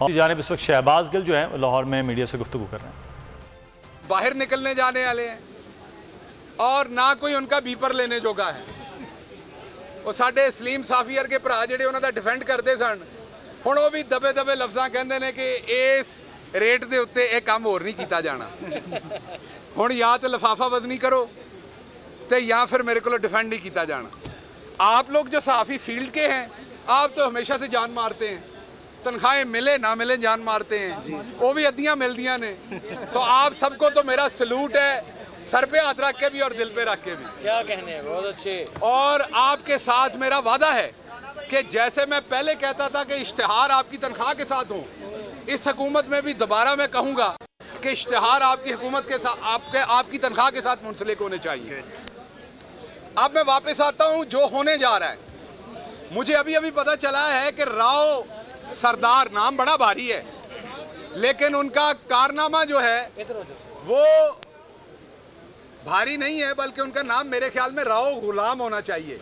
और जानिब इस वक्त शहबाज गिल जो है लाहौर में मीडिया से गुफ्तगू कर रहे हैं। बाहर निकलने जाने वाले हैं और ना कोई उनका बीपर लेने जोगा है। वो साडे सलीम साफियर के भरा जिहड़े उन्हां दा डिफेंड करते सन, हुण वो भी दबे दबे लफ्ज़ां कहंदे ने कि इस रेट के उत्ते यह काम होर नहीं किया जाना। हुण या तो लिफाफा वजनी करो तो या फिर मेरे को डिफेंड नहीं किया जाना। आप लोग जो सहाफ़ी फील्ड के हैं, आप तो हमेशा से जान मारते हैं, तनख्वाहें मिले ना मिले जान मारते हैं, वो भी अद्धियाँ मिलदियाँ ने। सो आप सबको तो मेरा सलूट है, सर पे हाथ रख के भी और दिल पे रख के भी। क्या कहने हैं, बहुत अच्छे। और आपके साथ मेरा वादा है कि जैसे मैं पहले कहता था कि इश्तिहार आपकी तनख्वाह के साथ हो, इस हुकूमत में भी दोबारा मैं कहूँगा कि इश्तिहार आपकी हुकूमत के साथ आपकी तनख्वाह के साथ मुंसलिक होने चाहिए। अब मैं वापस आता हूँ जो होने जा रहा है। मुझे अभी अभी पता चला है कि राव सरदार, नाम बड़ा भारी है लेकिन उनका कारनामा जो है वो भारी नहीं है, बल्कि उनका नाम मेरे ख्याल में राव गुलाम होना चाहिए,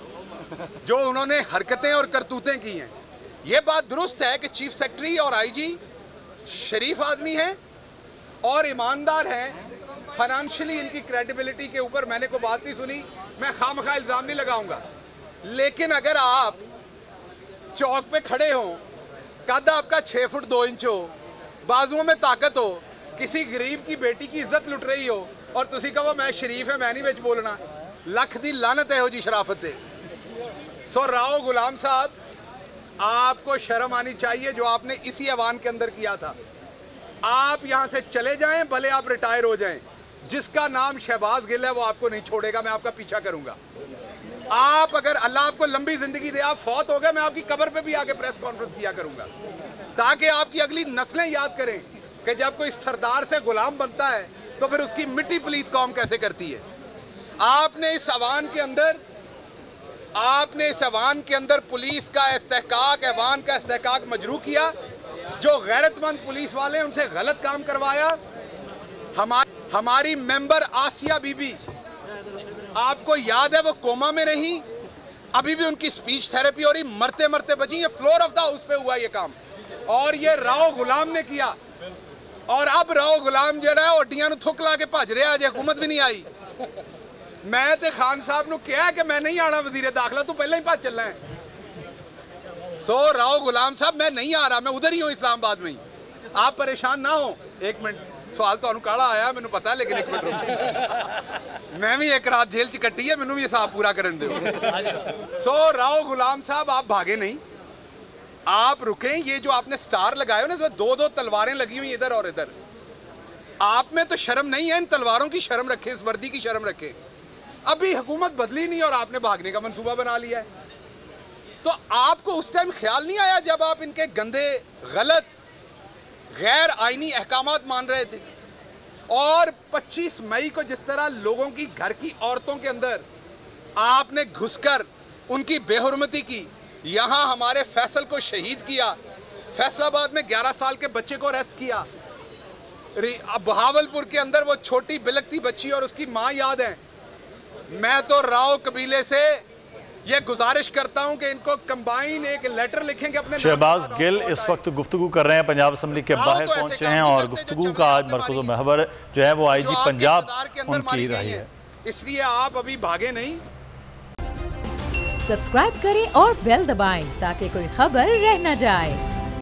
जो उन्होंने हरकतें और करतूतें की हैं। ये बात दुरुस्त है कि चीफ सेक्रेटरी और आईजी शरीफ आदमी हैं और ईमानदार हैं। फाइनेंशियली इनकी क्रेडिबिलिटी के ऊपर मैंने कोई बात नहीं सुनी, मैं खामखा इल्ज़ाम नहीं लगाऊंगा। लेकिन अगर आप चौक पे खड़े हों, कद आपका 6 फुट 2 इंच हो, बाजुओं में ताकत हो, किसी गरीब की बेटी की इज्जत लुट रही हो और तुसी कहो मैं शरीफ है, मैं नहीं विच बोलना, लख दी लानत है हो जी शराफत है। सो राव गुलाम साहब, आपको शर्म आनी चाहिए जो आपने इसी ऐवान के अंदर किया था। आप यहाँ से चले जाएं, भले आप रिटायर हो जाएं, जिसका नाम शहबाज गिल है वो आपको नहीं छोड़ेगा, मैं आपका पीछा करूंगा। आप अगर अल्लाह आपको लंबी जिंदगी दे, आप फौत हो गए, मैं आपकी कब्र पे भी आके प्रेस कॉन्फ्रेंस किया करूंगा, ताकि आपकी अगली नस्लें याद करें कि जब कोई सरदार से गुलाम बनता है तो फिर उसकी मिट्टी पलीत कौम कैसे करती है। आपने इस ऐवान के अंदर पुलिस का इस्तेहकाक, ऐवान का इस्तेहकाक मजरू किया। जो गैरतमंद पुलिस वाले उनसे गलत काम करवाया। हमारी मेंबर आसिया बीबी, आपको याद है वो कोमा में रही, अभी भी उनकी स्पीच थेरेपी हो रही, मरते मरते बची। ये फ्लोर ऑफ द हाउस पे हुआ ये काम और ये राव गुलाम ने किया। और अब राव गुलाम जड़ा है ओडियां थुक ला के भज रहा, अजे हुकूमत भी नहीं आई। मैं तो खान साहब ने कहा कि मैं नहीं आना वजीर दाखिला, तू पहले ही भज चलना है। सो राव गुलाम साहब, मैं नहीं आ रहा, मैं उधर ही हूँ इस्लामाबाद में ही, आप परेशान ना हो। एक मिनट, सवाल तो काला आया मैंने पता है, लेकिन एक मिनट रुको, मैं भी एक रात जेल च कट्टी है, मैनू भी हिसाब पूरा करन दो। सो राव गुलाम साहब, आप भागे नहीं, आप रुकें। ये जो आपने स्टार लगाए हो ना, इसमें 2-2 तलवारें लगी हुई इधर और इधर, आप में तो शर्म नहीं है। इन तलवारों की शर्म रखें, इस वर्दी की शर्म रखें। अभी हुकूमत बदली नहीं और आपने भागने का मंसूबा बना लिया है। तो आपको उस टाइम ख्याल नहीं आया जब आप इनके गंदे, गलत, गैर आईनी अहकामात मान रहे थे। और 25 मई को जिस तरह लोगों की घर की औरतों के अंदर आपने घुसकर उनकी बेहुरमती की, यहाँ हमारे फैसल को शहीद किया, फैसलाबाद में 11 साल के बच्चे को अरेस्ट किया, बहावलपुर के अंदर वो छोटी बिलकती बच्ची और उसकी माँ याद है। मैं तो राव कबीले से ये गुजारिश करता हूं कि इनको कंबाइन एक लेटर लिखेंगे अपने। शहबाज गिल इस वक्त गुफ्तगू कर रहे हैं, पंजाब असेंबली के बाहर पहुंचे हैं और गुफ्तगू का आज मरकज़ महवर जो है वो आईजी पंजाब उनकी रही है। इसलिए आप अभी भागे नहीं। सब्सक्राइब करें और बेल दबाएं ताकि कोई खबर रह न जाए।